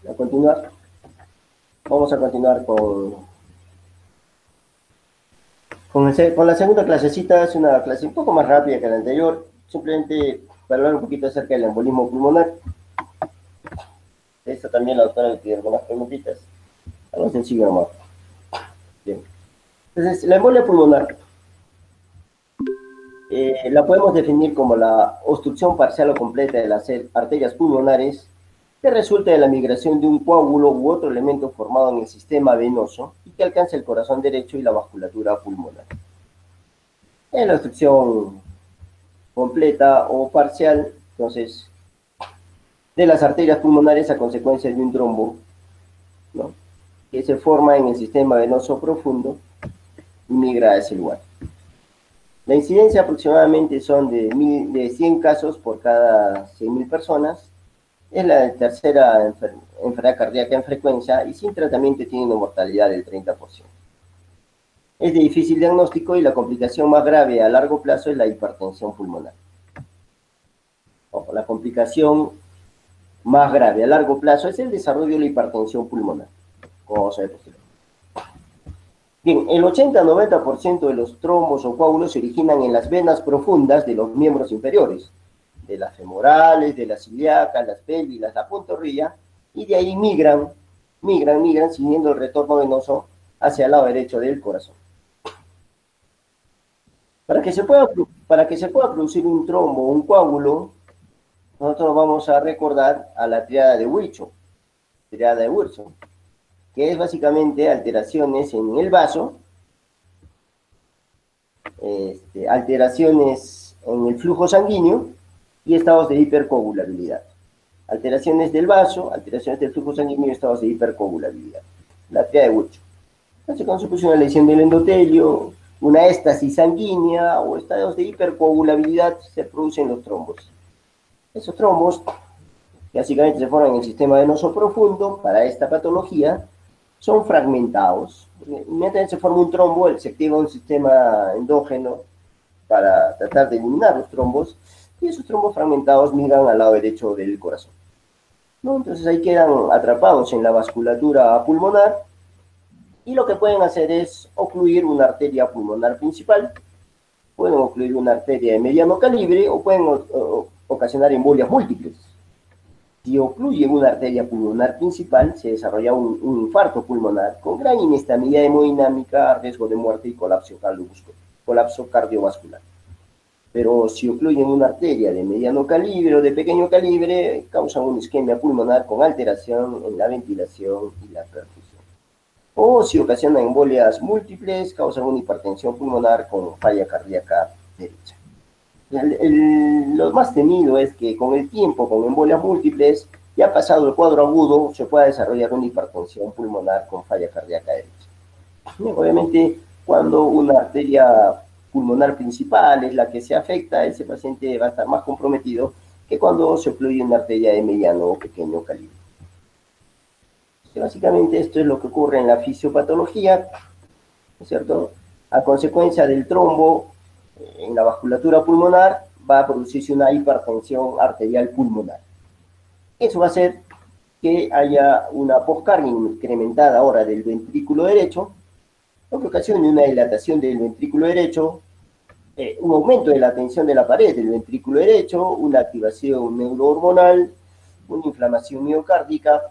A continuar, vamos a continuar con la segunda clasecita. Es una clase un poco más rápida que la anterior, simplemente para hablar un poquito acerca del embolismo pulmonar. Esta también la doctora le pide algunas preguntitas, algo sencillo nomás. Bien. Entonces, la embolia pulmonar la podemos definir como la obstrucción parcial o completa de las arterias pulmonares que resulta de la migración de un coágulo u otro elemento formado en el sistema venoso y que alcanza el corazón derecho y la vasculatura pulmonar. En la obstrucción completa o parcial, entonces, de las arterias pulmonares a consecuencia de un trombo, ¿no?, que se forma en el sistema venoso profundo y migra a ese lugar. La incidencia aproximadamente son de 100 casos por cada 100.000 personas. Es la tercera enfermedad cardíaca en frecuencia y sin tratamiento tiene una mortalidad del 30%. Es de difícil diagnóstico y la complicación más grave a largo plazo es la hipertensión pulmonar. Ojo, la complicación más grave a largo plazo es el desarrollo de la hipertensión pulmonar. Como vamos a ver posteriormente. Bien, el 80-90% de los trombos o coágulos se originan en las venas profundas de los miembros inferiores, de las femorales, de las ilíacas, las pélvidas, la pantorrilla, y de ahí migran siguiendo el retorno venoso hacia el lado derecho del corazón. Para que se pueda producir un trombo o un coágulo, nosotros vamos a recordar a la triada de Wilson, que es básicamente alteraciones en el vaso, alteraciones en el flujo sanguíneo y estados de hipercoagulabilidad. Alteraciones del vaso, alteraciones del flujo sanguíneo y estados de hipercoagulabilidad. La triada de Wilson. Entonces, cuando se produce una lesión del endotelio, una éstasis sanguínea o estados de hipercoagulabilidad, se producen los trombos. Esos trombos, que básicamente se forman en el sistema venoso profundo para esta patología, son fragmentados. Inmediatamente se forma un trombo, se activa un sistema endógeno para tratar de eliminar los trombos, y esos trombos fragmentados migran al lado derecho del corazón, ¿no? Entonces ahí quedan atrapados en la vasculatura pulmonar, y lo que pueden hacer es ocluir una arteria pulmonar principal, pueden ocluir una arteria de mediano calibre o pueden ocasionar embolias múltiples. Si ocluye una arteria pulmonar principal, se desarrolla un infarto pulmonar con gran inestabilidad hemodinámica, riesgo de muerte y colapso cardiovascular. Pero si ocluyen una arteria de mediano calibre o de pequeño calibre, causan una isquemia pulmonar con alteración en la ventilación y la perfusión. O si ocasionan embolias múltiples, causan una hipertensión pulmonar con falla cardíaca derecha. Lo más temido es que con el tiempo, con embolias múltiples, ya pasado el cuadro agudo, se pueda desarrollar una hipertensión pulmonar con falla cardíaca derecha. Obviamente, cuando una arteria pulmonar principal es la que se afecta, ese paciente va a estar más comprometido que cuando se ocluye una arteria de mediano o pequeño calibre. Básicamente esto es lo que ocurre en la fisiopatología, ¿no es cierto? A consecuencia del trombo en la vasculatura pulmonar va a producirse una hipertensión arterial pulmonar. Eso va a hacer que haya una poscarga incrementada ahora del ventrículo derecho, lo que ocasiona una dilatación del ventrículo derecho, un aumento de la tensión de la pared del ventrículo derecho, una activación neurohormonal, una inflamación miocárdica,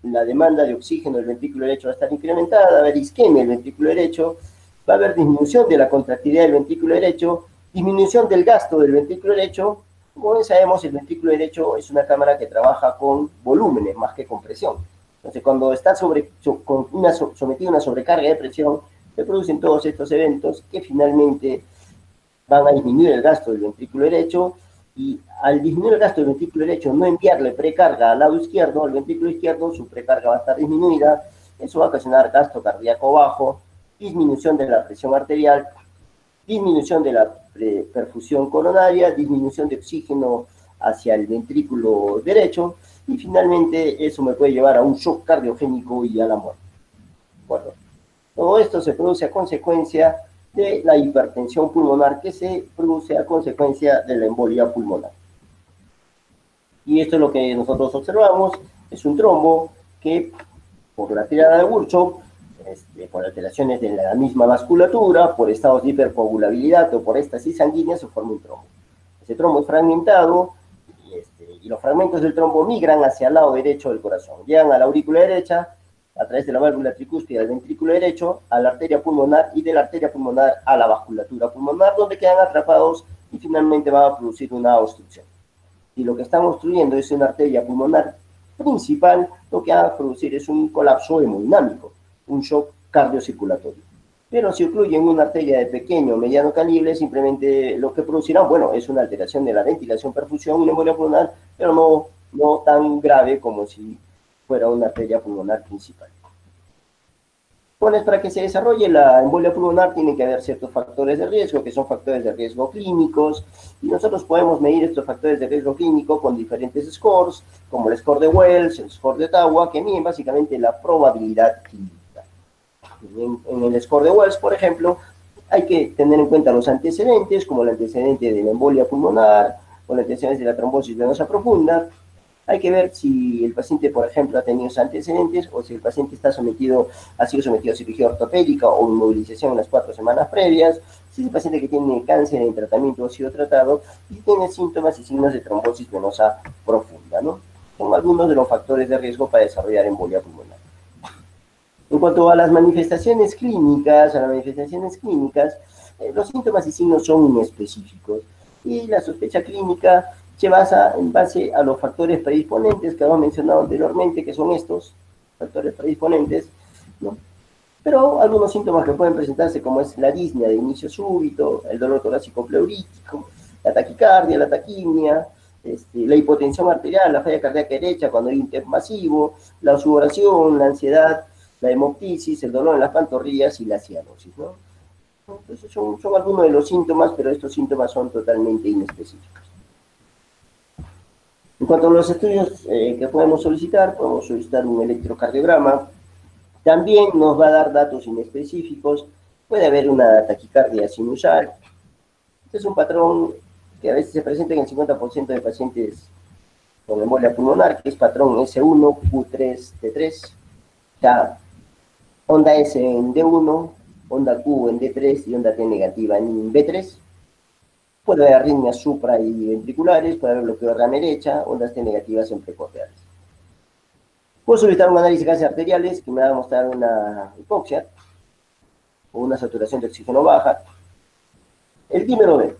la demanda de oxígeno del ventrículo derecho va a estar incrementada, va a haber isquemia del ventrículo derecho, va a haber disminución de la contractilidad del ventrículo derecho, disminución del gasto del ventrículo derecho. Como bien sabemos, el ventrículo derecho es una cámara que trabaja con volúmenes más que con presión. Entonces, cuando está sometida a una sobrecarga de presión, se producen todos estos eventos que finalmente van a disminuir el gasto del ventrículo derecho, y al disminuir el gasto del ventrículo derecho, no enviarle precarga al lado izquierdo, al ventrículo izquierdo, su precarga va a estar disminuida, eso va a ocasionar gasto cardíaco bajo, disminución de la presión arterial, disminución de la perfusión coronaria, disminución de oxígeno hacia el ventrículo derecho, y finalmente eso me puede llevar a un shock cardiogénico y a la muerte. Bueno, todo esto se produce a consecuencia de la hipertensión pulmonar que se produce a consecuencia de la embolia pulmonar. Y esto es lo que nosotros observamos, es un trombo que por la tirada de Burchard, por alteraciones de la misma vasculatura, por estados de hipercoagulabilidad o por éstasis sanguínea, se forma un trombo. Ese trombo es fragmentado y los fragmentos del trombo migran hacia el lado derecho del corazón. Llegan a la aurícula derecha, a través de la válvula tricúspide del ventrículo derecho, a la arteria pulmonar y de la arteria pulmonar a la vasculatura pulmonar, donde quedan atrapados y finalmente va a producir una obstrucción. Si lo que están obstruyendo es una arteria pulmonar principal, lo que va a producir es un colapso hemodinámico, un shock cardiocirculatorio. Pero si ocluyen una arteria de pequeño o mediano calibre, simplemente lo que producirán, bueno, es una alteración de la ventilación, perfusión, una embolia pulmonar, pero no tan grave como si fuera una arteria pulmonar principal. Bueno, para que se desarrolle la embolia pulmonar tiene que haber ciertos factores de riesgo, que son factores de riesgo clínicos, y nosotros podemos medir estos factores de riesgo clínico con diferentes scores, como el score de Wells, el score de Ottawa, que miden básicamente la probabilidad clínica. En el score de Wells, por ejemplo, hay que tener en cuenta los antecedentes, como el antecedente de la embolia pulmonar, o el antecedente de la trombosis venosa profunda. Hay que ver si el paciente, por ejemplo, ha tenido esos antecedentes o si el paciente ha sido sometido a cirugía ortopédica o inmovilización en las 4 semanas previas, si es el paciente que tiene cáncer en tratamiento o ha sido tratado y tiene síntomas y signos de trombosis venosa profunda, ¿no? Son algunos de los factores de riesgo para desarrollar embolia pulmonar. En cuanto a las manifestaciones clínicas, los síntomas y signos son inespecíficos y la sospecha clínica se basa en base a los factores predisponentes que hemos mencionado anteriormente, que son estos factores predisponentes, ¿no? Pero algunos síntomas que pueden presentarse, como es la disnea de inicio súbito, el dolor torácico pleurítico, la taquicardia, la taquimia, la hipotensión arterial, la falla cardíaca derecha cuando hay un TEP masivo, la sudoración, la ansiedad, la hemoptisis, el dolor en las pantorrillas y la cianosis, ¿no? Entonces son algunos de los síntomas, pero estos síntomas son totalmente inespecíficos. En cuanto a los estudios que podemos solicitar un electrocardiograma. También nos va a dar datos inespecíficos. Puede haber una taquicardia sinusal. Este es un patrón que a veces se presenta en el 50% de pacientes con embolia pulmonar, que es patrón S1, Q3, T3. Ya, onda S en D1, onda Q en D3 y onda T negativa en B3. Puede haber arritmias supra y ventriculares, puede haber bloqueo de rama derecha, ondas T negativas en precordiales. Puedo solicitar un análisis de gases arteriales que me va a mostrar una hipoxia o una saturación de oxígeno baja. El dímero D.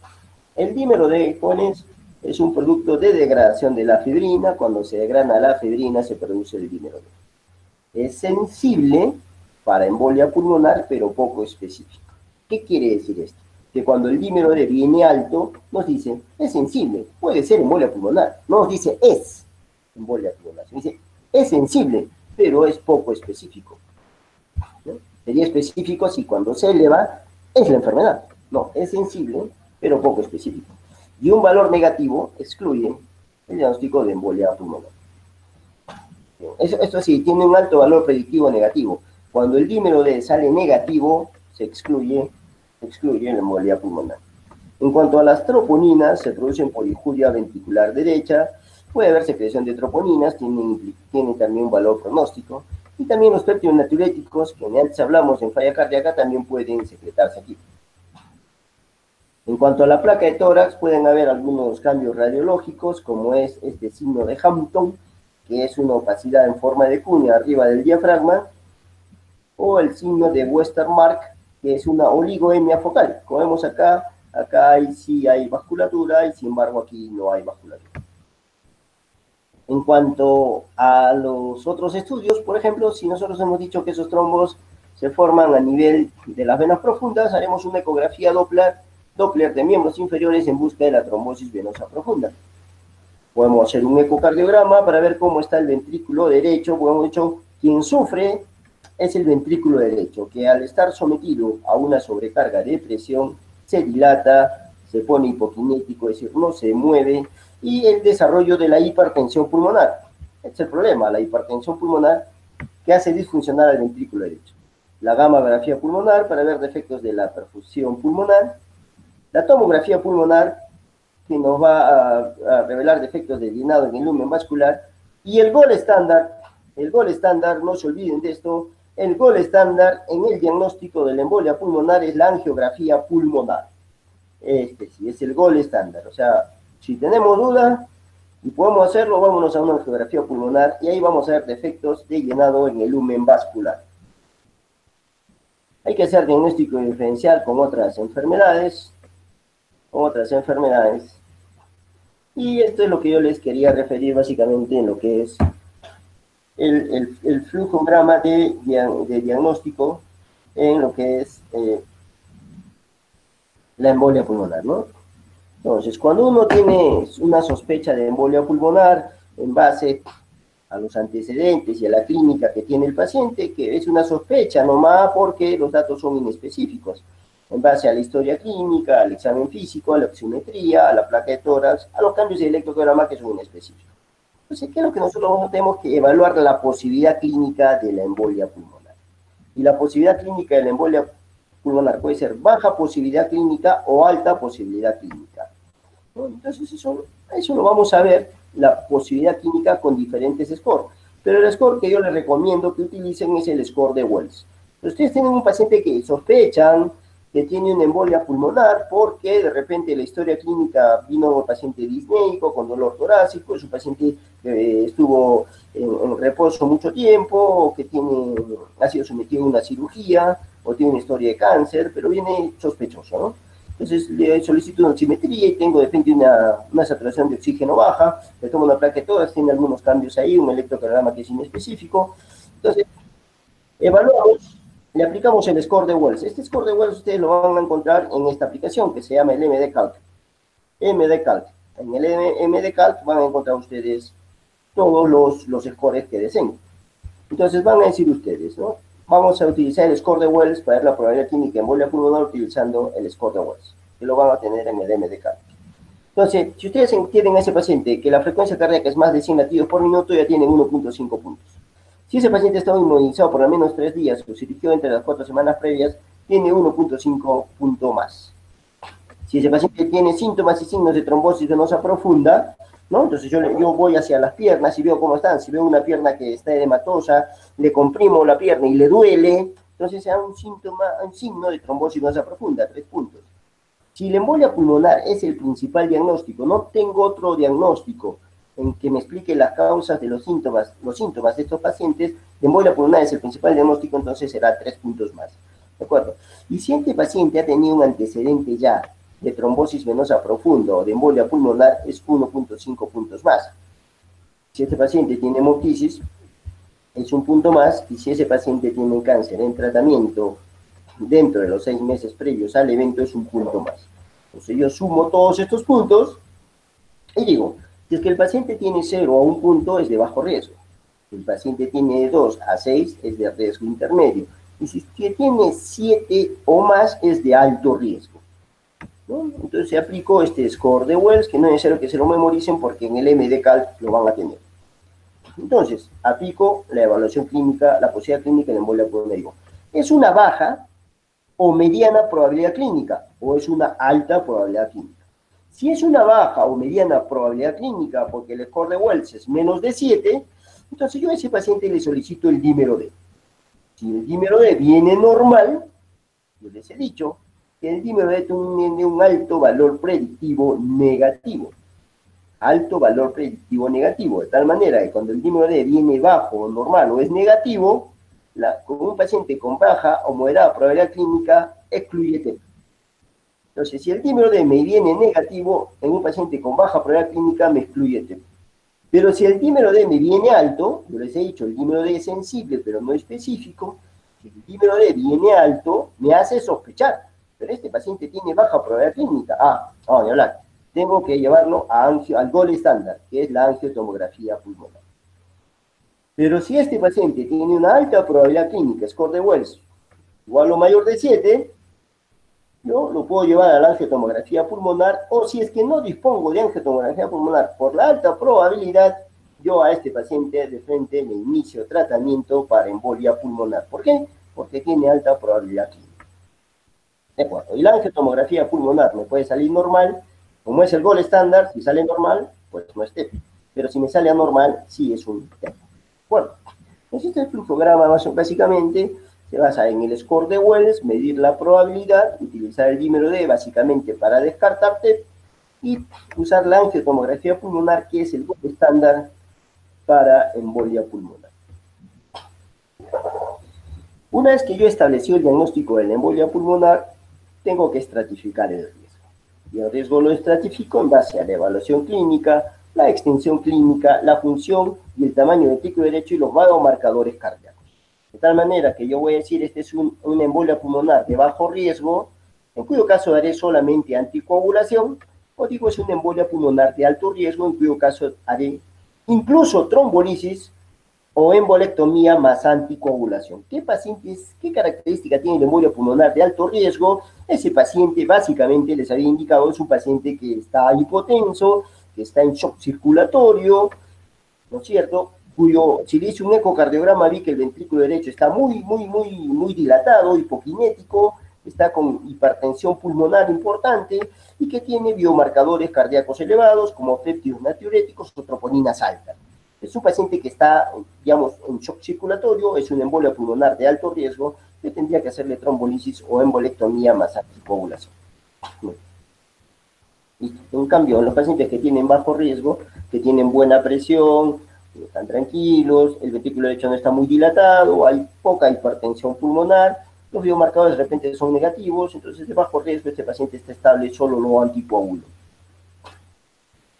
El dímero D, jóvenes, es un producto de degradación de la fibrina. Cuando se degrada la fibrina se produce el dímero D. Es sensible para embolia pulmonar, pero poco específico. ¿Qué quiere decir esto? Que cuando el dímero D viene alto, nos dice, es sensible, puede ser embolia pulmonar. No nos dice, es embolia pulmonar. Se dice, es sensible, pero es poco específico, ¿no? Sería específico si cuando se eleva es la enfermedad. No, es sensible, pero poco específico. Y un valor negativo excluye el diagnóstico de embolia pulmonar. Esto sí, tiene un alto valor predictivo negativo. Cuando el dímero D sale negativo, se excluye la embolia pulmonar. En cuanto a las troponinas, se producen por injuria ventricular derecha, puede haber secreción de troponinas, tienen también un valor pronóstico, y también los péptido-natriuréticos, que antes hablamos en falla cardíaca, también pueden secretarse aquí. En cuanto a la placa de tórax, pueden haber algunos cambios radiológicos, como es este signo de Hampton, que es una opacidad en forma de cuña arriba del diafragma, o el signo de Westermarck, que es una oligoemia focal. Como vemos acá sí hay vasculatura, y sin embargo aquí no hay vasculatura. En cuanto a los otros estudios, por ejemplo, si nosotros hemos dicho que esos trombos se forman a nivel de las venas profundas, haremos una ecografía Doppler de miembros inferiores en busca de la trombosis venosa profunda. Podemos hacer un ecocardiograma para ver cómo está el ventrículo derecho. Como hemos dicho, quien sufre es el ventrículo derecho, que al estar sometido a una sobrecarga de presión se dilata, se pone hipokinético, es decir, no se mueve, y el desarrollo de la hipertensión pulmonar. Este es el problema, la hipertensión pulmonar que hace disfuncionar al ventrículo derecho. La gammagrafía pulmonar para ver defectos de la perfusión pulmonar, la tomografía pulmonar que nos va a revelar defectos de llenado en el lumen vascular, y el gol estándar El gol estándar, no se olviden de esto, el gol estándar en el diagnóstico de la embolia pulmonar es la angiografía pulmonar. Este sí, es el gol estándar. O sea, si tenemos duda y podemos hacerlo, vámonos a una angiografía pulmonar y ahí vamos a ver defectos de llenado en el lumen vascular. Hay que hacer diagnóstico diferencial con otras enfermedades, y esto es lo que yo les quería referir básicamente en lo que es el flujograma de diagnóstico en lo que es la embolia pulmonar, ¿no? Entonces, cuando uno tiene una sospecha de embolia pulmonar en base a los antecedentes y a la clínica que tiene el paciente, que es una sospecha nomás porque los datos son inespecíficos, en base a la historia clínica, al examen físico, a la oximetría, a la placa de tórax, a los cambios de electrocardiograma que son inespecíficos. Entonces, ¿qué es lo que nosotros tenemos que evaluar? La posibilidad clínica de la embolia pulmonar. Y la posibilidad clínica de la embolia pulmonar puede ser baja posibilidad clínica o alta posibilidad clínica, ¿no? Entonces, eso lo vamos a ver, la posibilidad clínica con diferentes scores. Pero el score que yo les recomiendo que utilicen es el score de Wells. Ustedes tienen un paciente que sospechan que tiene una embolia pulmonar porque de repente la historia clínica vino un paciente disneico con dolor torácico, es un paciente que estuvo en reposo mucho tiempo, o que ha sido sometido a una cirugía, o tiene una historia de cáncer, pero viene sospechoso, ¿no? Entonces le solicito una oximetría y tengo de repente una saturación de oxígeno baja, le tomo una placa de tórax, tiene algunos cambios ahí, un electrocardiograma que es inespecífico. Entonces, evaluamos, le aplicamos el score de Wells. Este score de Wells ustedes lo van a encontrar en esta aplicación que se llama el MD-Calc. MD-Calc. En el MD-Calc van a encontrar ustedes todos los scores que deseen. Entonces van a decir ustedes, ¿no? Vamos a utilizar el score de Wells para ver la probabilidad clínica de embolia pulmonar utilizando el score de Wells, que lo van a tener en el MD-Calc. Entonces, si ustedes tienen a ese paciente que la frecuencia cardíaca es más de 100 latidos por minuto, ya tienen 1.5 puntos. Si ese paciente ha estado inmunizado por al menos 3 días o se dirigió entre las 4 semanas previas, tiene 1.5 puntos más. Si ese paciente tiene síntomas y signos de trombosis venosa profunda, ¿no? Entonces yo voy hacia las piernas y veo cómo están. Si veo una pierna que está edematosa, le comprimo la pierna y le duele, entonces sea un signo de trombosis venosa profunda, 3 puntos. Si la embolia pulmonar es el principal diagnóstico, no tengo otro diagnóstico en que me explique las causas de los síntomas de estos pacientes, la embolia pulmonar es el principal diagnóstico, entonces será 3 puntos más. ¿De acuerdo? Y si este paciente ha tenido un antecedente ya de trombosis venosa profunda o de embolia pulmonar, es 1.5 puntos más. Si este paciente tiene hemoptisis, es 1 punto más, y si ese paciente tiene cáncer en tratamiento dentro de los 6 meses previos al evento, es 1 punto más. Entonces yo sumo todos estos puntos y digo, si es que el paciente tiene 0 a 1 punto, es de bajo riesgo. Si el paciente tiene 2 a 6, es de riesgo intermedio. Y si tiene 7 o más, es de alto riesgo, ¿no? Entonces se aplicó este score de Wells, que no es necesario que se lo memoricen porque en el MD-Calc lo van a tener. Entonces, aplico la evaluación clínica, la posibilidad clínica de embolia pulmonar. ¿Es una baja o mediana probabilidad clínica o es una alta probabilidad clínica? Si es una baja o mediana probabilidad clínica porque el score de Wells es menos de 7, entonces yo a ese paciente le solicito el dímero D. Si el dímero D viene normal, yo les he dicho que el dímero D tiene un alto valor predictivo negativo. Alto valor predictivo negativo, de tal manera que cuando el dímero D viene bajo o normal o es negativo, con un paciente con baja o moderada probabilidad clínica, excluye TEP. Entonces, si el dímero D me viene negativo en un paciente con baja probabilidad clínica, me excluye TEP. Pero si el dímero D me viene alto, yo les he dicho, el dímero D es sensible, pero no específico. Si el dímero D viene alto, me hace sospechar. Pero este paciente tiene baja probabilidad clínica. Vamos a hablar. Tengo que llevarlo al gol estándar, que es la angiotomografía pulmonar. Pero si este paciente tiene una alta probabilidad clínica, score de Wells, igual o mayor de 7, yo lo puedo llevar a la angiotomografía pulmonar, o si es que no dispongo de angiotomografía pulmonar por la alta probabilidad, yo a este paciente de frente le inicio tratamiento para embolia pulmonar. ¿Por qué? Porque tiene alta probabilidad clínica. ¿De acuerdo? Y la angiotomografía pulmonar me puede salir normal, como es el gol estándar, si sale normal, pues no es TEP. Pero si me sale anormal, sí es un TEP. Bueno, Entonces, este flujograma básicamente se basa en el score de Wells, medir la probabilidad, utilizar el dímero D básicamente para descartar TEP y usar la angiotomografía pulmonar, que es el gold estándar para embolia pulmonar. Una vez que yo establecí el diagnóstico de la embolia pulmonar, tengo que estratificar el riesgo. Y el riesgo lo estratifico en base a la evaluación clínica, la extensión clínica, la función y el tamaño del pico derecho y los biomarcadores cardíacos. De tal manera que yo voy a decir, este es una embolia pulmonar de bajo riesgo, en cuyo caso daré solamente anticoagulación, o digo es una embolia pulmonar de alto riesgo, en cuyo caso haré incluso trombolisis o embolectomía más anticoagulación. ¿Qué pacientes, qué característica tiene la embolia pulmonar de alto riesgo? Ese paciente, básicamente, les había indicado, es un paciente que está hipotenso, que está en shock circulatorio, ¿no es cierto? Si le hice un ecocardiograma, vi que el ventrículo derecho está muy dilatado, hipokinético, está con hipertensión pulmonar importante y que tiene biomarcadores cardíacos elevados, como péptidos natriuréticos o troponinas altas. Es un paciente que está, digamos, en shock circulatorio, es una embolia pulmonar de alto riesgo, que tendría que hacerle trombolisis o embolectomía más anticoagulación. En cambio, en los pacientes que tienen bajo riesgo, que tienen buena presión, están tranquilos, el ventrículo derecho no está muy dilatado, hay poca hipertensión pulmonar, los biomarcadores de repente son negativos, entonces de bajo riesgo este paciente está estable, solo no anticoagulo.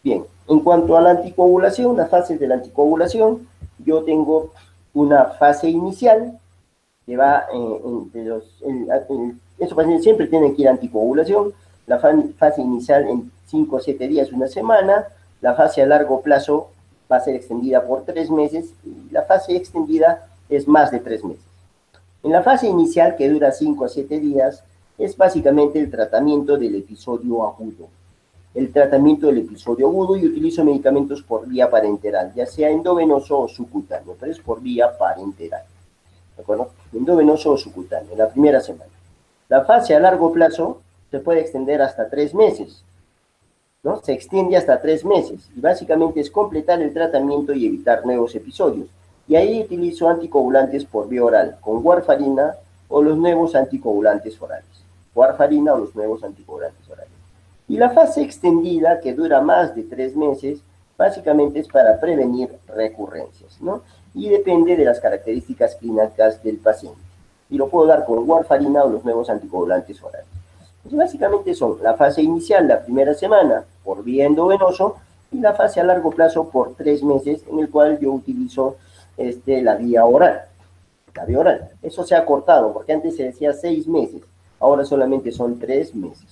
Bien, en cuanto a la anticoagulación, las fases de la anticoagulación, yo tengo una fase inicial que va estos pacientes siempre tienen que ir a anticoagulación, la fase inicial en 5 o 7 días, una semana, la fase a largo plazo va a ser extendida por 3 meses y la fase extendida es más de 3 meses. En la fase inicial, que dura 5 a 7 días, es básicamente el tratamiento del episodio agudo. El tratamiento del episodio agudo y utilizo medicamentos por vía parenteral, ya sea endovenoso o subcutáneo, pero es por vía parenteral. ¿De acuerdo? Endovenoso o subcutáneo, en la primera semana. La fase a largo plazo se puede extender hasta 3 meses, ¿no? Se extiende hasta 3 meses y básicamente es completar el tratamiento y evitar nuevos episodios. Y ahí utilizo anticoagulantes por vía oral, con warfarina o los nuevos anticoagulantes orales. Warfarina o los nuevos anticoagulantes orales. Y la fase extendida, que dura más de 3 meses, básicamente es para prevenir recurrencias, ¿no? Y depende de las características clínicas del paciente. Y lo puedo dar con warfarina o los nuevos anticoagulantes orales. Entonces, básicamente son la fase inicial, la primera semana, por vía endovenoso, y la fase a largo plazo por 3 meses, en el cual yo utilizo la vía oral. La vía oral. Eso se ha cortado, porque antes se decía 6 meses, ahora solamente son 3 meses.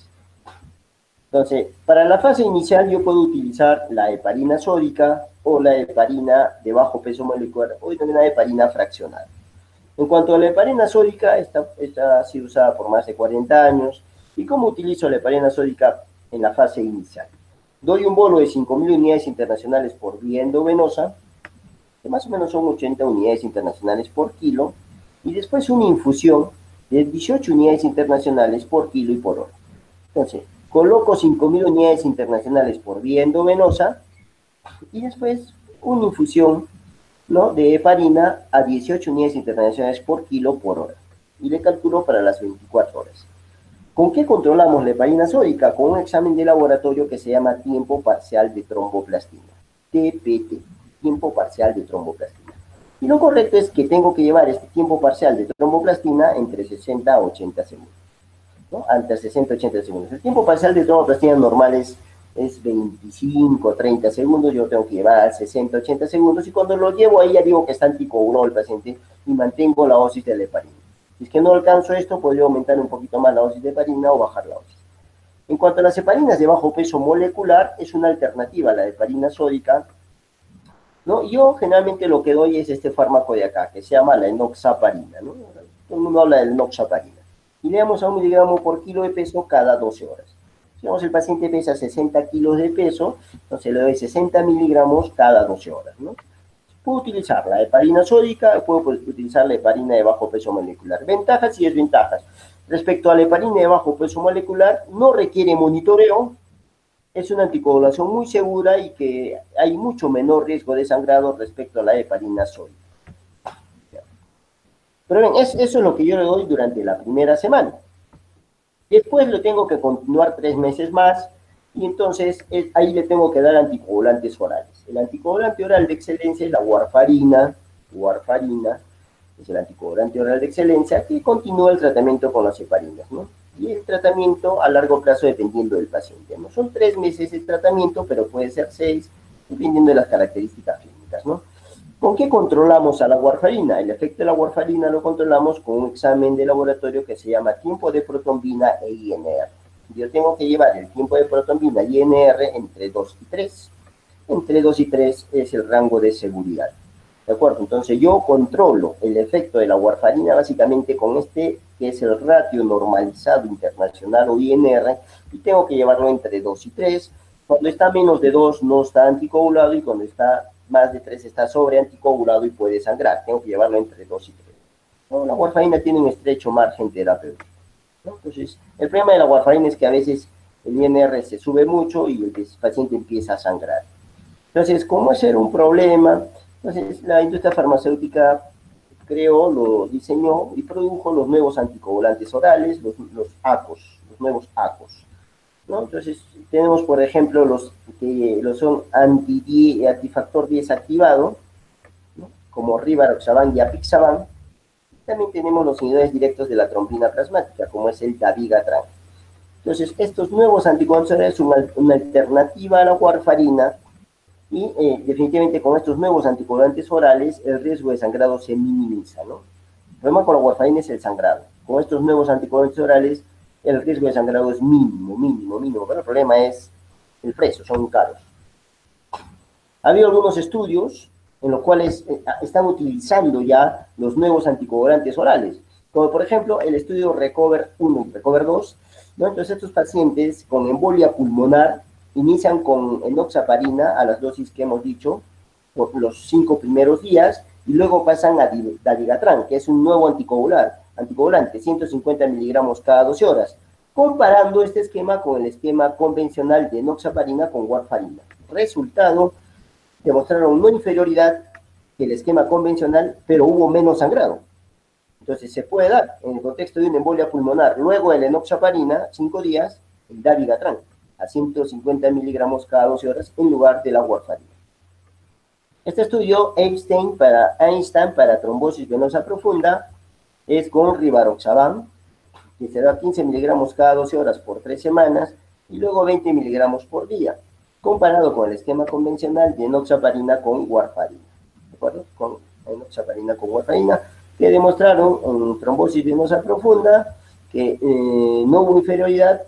Entonces, para la fase inicial yo puedo utilizar la heparina sódica o la heparina de bajo peso molecular, o también la heparina fraccionada. En cuanto a la heparina sódica, esta ha sido usada por más de 40 años. ¿Y cómo utilizo la heparina sódica en la fase inicial? Doy un bolo de 5.000 unidades internacionales por vía endovenosa, que más o menos son 80 unidades internacionales por kilo, y después una infusión de 18 unidades internacionales por kilo y por hora. Entonces, coloco 5.000 unidades internacionales por vía endovenosa y después una infusión, ¿no?, de heparina a 18 unidades internacionales por kilo por hora. Y le calculo para las 24 horas. ¿Con qué controlamos la heparina sódica? Con un examen de laboratorio que se llama tiempo parcial de tromboplastina, TPT, tiempo parcial de tromboplastina. Y lo correcto es que tengo que llevar este tiempo parcial de tromboplastina entre 60 a 80 segundos, ¿no? Entre 60 a 80 segundos. El tiempo parcial de tromboplastina normal es 25 30 segundos, yo tengo que llevar a 60 80 segundos, y cuando lo llevo ahí ya digo que está anticoagulado el paciente y mantengo la dosis de la heparina. Si es que no alcanzo esto, podría aumentar un poquito más la dosis de heparina o bajar la dosis. En cuanto a las heparinas de bajo peso molecular, es una alternativa a la heparina sódica, ¿no? Yo generalmente lo que doy es este fármaco de acá, que se llama la enoxaparina, ¿no? Todo el mundo habla de la enoxaparina. Y le damos a 1 miligramo por kilo de peso cada 12 horas. Digamos, el paciente pesa 60 kilos de peso, entonces le doy 60 miligramos cada 12 horas, ¿no? Puedo utilizar la heparina sódica, puedo utilizar la heparina de bajo peso molecular. Ventajas y desventajas. Respecto a la heparina de bajo peso molecular, no requiere monitoreo, es una anticoagulación muy segura y que hay mucho menor riesgo de sangrado respecto a la heparina sódica. Pero ven, eso es lo que yo le doy durante la primera semana. Después lo tengo que continuar 3 meses más y entonces ahí le tengo que dar anticoagulantes orales. El anticoagulante oral de excelencia es la warfarina, es el anticoagulante oral de excelencia que continúa el tratamiento con las heparinas, ¿no? Y el tratamiento a largo plazo dependiendo del paciente, ¿no? Son 3 meses de tratamiento, pero puede ser 6, dependiendo de las características clínicas, ¿no? ¿Con qué controlamos a la warfarina? El efecto de la warfarina lo controlamos con un examen de laboratorio que se llama tiempo de protrombina e INR. Yo tengo que llevar el tiempo de protrombina y INR entre 2 y 3. Entre 2 y 3 es el rango de seguridad. ¿De acuerdo? Entonces yo controlo el efecto de la warfarina básicamente con este, que es el ratio normalizado internacional o INR, y tengo que llevarlo entre 2 y 3. Cuando está menos de 2 no está anticoagulado y cuando está más de 3 está sobre anticoagulado y puede sangrar. Tengo que llevarlo entre 2 y 3. ¿No? La warfarina tiene un estrecho margen terapéutico, ¿no? Entonces, el problema de la warfarina es que a veces el INR se sube mucho y el paciente empieza a sangrar. Entonces, como ese era un problema, entonces la industria farmacéutica creó, lo diseñó y produjo los nuevos anticoagulantes orales, los ACOS, los nuevos ACOS, ¿no? Entonces, tenemos, por ejemplo, los que son antifactor 10 activado, ¿no? Como Rivaroxaban y Apixaban. También tenemos los inhibidores directos de la trombina plasmática, como es el dabigatran. Entonces, estos nuevos anticoagulantes son una alternativa a la warfarina y definitivamente con estos nuevos anticoagulantes orales el riesgo de sangrado se minimiza, ¿no? El problema con la warfarina es el sangrado. Con estos nuevos anticoagulantes orales el riesgo de sangrado es mínimo, pero el problema es el precio, son caros. Ha habido algunos estudios en los cuales están utilizando ya los nuevos anticoagulantes orales, como por ejemplo el estudio RECOVER 1 y RECOVER 2, ¿no? Entonces estos pacientes con embolia pulmonar inician con enoxaparina a las dosis que hemos dicho por los 5 primeros días y luego pasan a dabigatran, que es un nuevo anticoagulante, 150 miligramos cada 12 horas, comparando este esquema con el esquema convencional de enoxaparina con warfarina. Resultado, demostraron no inferioridad que el esquema convencional, pero hubo menos sangrado. Entonces se puede dar, en el contexto de una embolia pulmonar, luego de la enoxaparina, 5 días, el dabigatran, a 150 miligramos cada 12 horas, en lugar de la warfarina. Este estudio, Einstein para trombosis venosa profunda, es con Rivaroxaban, que se da 15 miligramos cada 12 horas por 3 semanas, y luego 20 miligramos por día, comparado con el esquema convencional de enoxaparina con warfarina. ¿De acuerdo? Con enoxaparina con warfarina, que demostraron en trombosis venosa profunda que no hubo inferioridad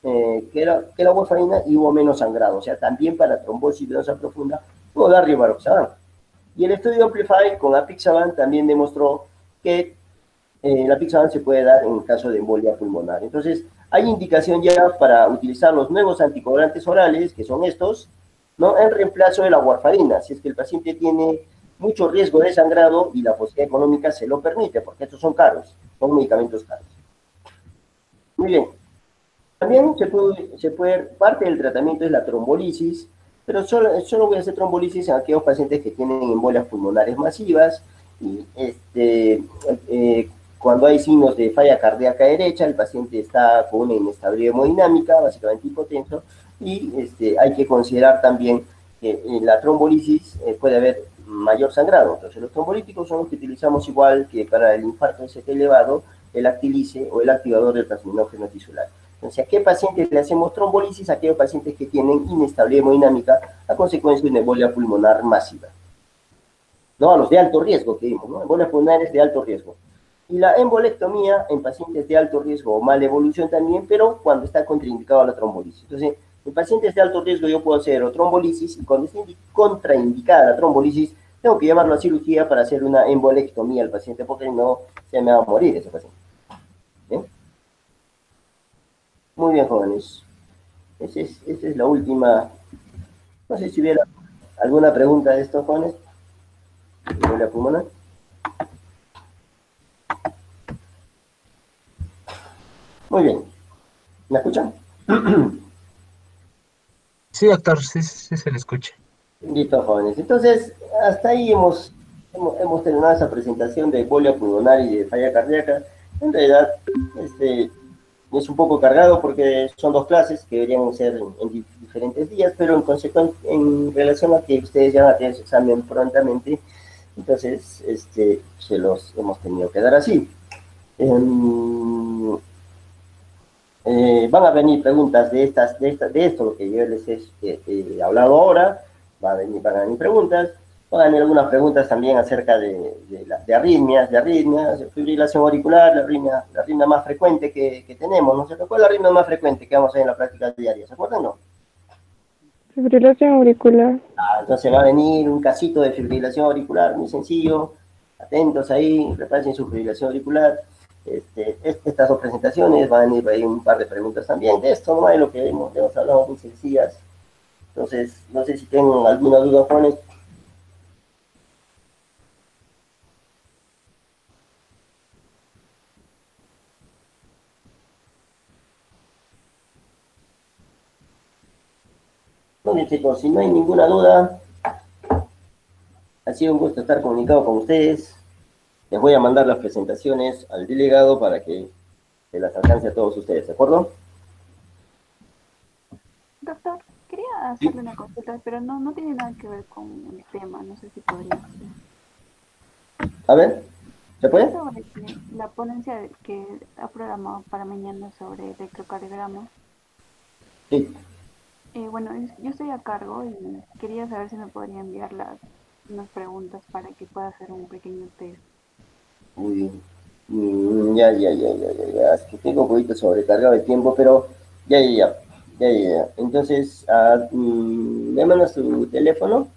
que la warfarina y hubo menos sangrado. O sea, también para trombosis venosa profunda puedo dar Rivaroxaban. Y el estudio Amplify con Apixaban también demostró que la Apixaban se puede dar en caso de embolia pulmonar. Entonces, hay indicación ya para utilizar los nuevos anticoagulantes orales, que son estos, ¿no? En reemplazo de la warfarina, si es que el paciente tiene mucho riesgo de sangrado y la posibilidad económica se lo permite, porque estos son caros, son medicamentos caros. Muy bien. También parte del tratamiento es la trombolisis, pero solo voy a hacer trombolisis en aquellos pacientes que tienen embolias pulmonares masivas y cuando hay signos de falla cardíaca derecha, el paciente está con una inestabilidad hemodinámica, básicamente hipotenso, y hay que considerar también que en la trombolisis puede haber mayor sangrado. Entonces, los trombolíticos son los que utilizamos igual que para el infarto ST elevado, el Actilice o el activador del plasminógeno tisular. Entonces, ¿a qué pacientes le hacemos trombolisis? A aquellos pacientes que tienen inestabilidad hemodinámica a consecuencia de una embolia pulmonar masiva. No, a los de alto riesgo que vimos, ¿no? Embolias pulmonares de alto riesgo. Y la embolectomía en pacientes de alto riesgo o mala evolución también, pero cuando está contraindicado la trombolisis. Entonces, en pacientes de alto riesgo yo puedo hacer trombolisis y cuando esté contraindicada la trombolisis, tengo que llevarlo a cirugía para hacer una embolectomía al paciente porque no se me va a morir ese paciente. ¿Bien? Muy bien, jóvenes. Esa es la última. No sé si hubiera alguna pregunta de estos, jóvenes. ¿Embolia pulmonar? Muy bien. ¿Me escuchan? Sí, doctor, sí se le escucha. Listo, jóvenes. Entonces, hasta ahí hemos hemos terminado esa presentación de embolia pulmonar y de falla cardíaca. En realidad, es un poco cargado porque son dos clases que deberían ser en diferentes días, pero en relación a que ustedes ya van a tener su examen prontamente, entonces se los hemos tenido que dar así. Van a venir preguntas de esto que yo les he hablado ahora, van a venir preguntas, van a venir algunas preguntas también acerca de arritmias, de fibrilación auricular, la arritmia más frecuente que tenemos, ¿no sé cuál es la arritmia más frecuente que vamos a hacer en la práctica diaria? ¿Se acuerdan, no? Fibrilación auricular. Entonces va a venir un casito de fibrilación auricular, muy sencillo, atentos ahí, preparen su fibrilación auricular. Estas dos presentaciones van a venir ahí un par de preguntas también de esto, no hay lo que hemos hablado muy sencillas. Entonces, no sé si tienen alguna duda con esto. Bueno, chicos, si no hay ninguna duda, ha sido un gusto estar comunicado con ustedes. Les voy a mandar las presentaciones al delegado para que se las alcance a todos ustedes, ¿de acuerdo? Doctor, quería Sí. hacerle una consulta, pero no tiene nada que ver con el tema, no sé si podría ser. A ver, ¿se Es puede? sobre la ponencia que ha programado para mañana sobre electrocardiograma. Sí. Bueno, yo estoy a cargo y quería saber si me podría enviar unas preguntas para que pueda hacer un pequeño test. Uy, ya. Es que tengo un poquito sobrecargado de tiempo, pero ya. Entonces, me mandas tu teléfono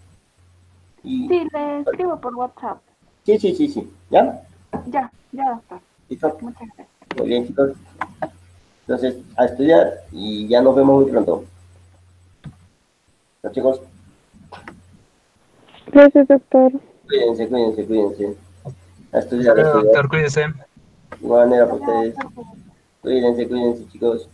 y... Sí, le escribo por WhatsApp. Sí. ¿Ya? Ya, doctor. ¿Listo? Muchas gracias. Muy bien, chicos. Entonces, a estudiar y ya nos vemos muy pronto. Los chicos, Gracias, doctor. cuídense. A Hasta estudiar. luego, doctor, cuídese. De igual manera para Hasta luego, ustedes. doctor. Cuídense, chicos.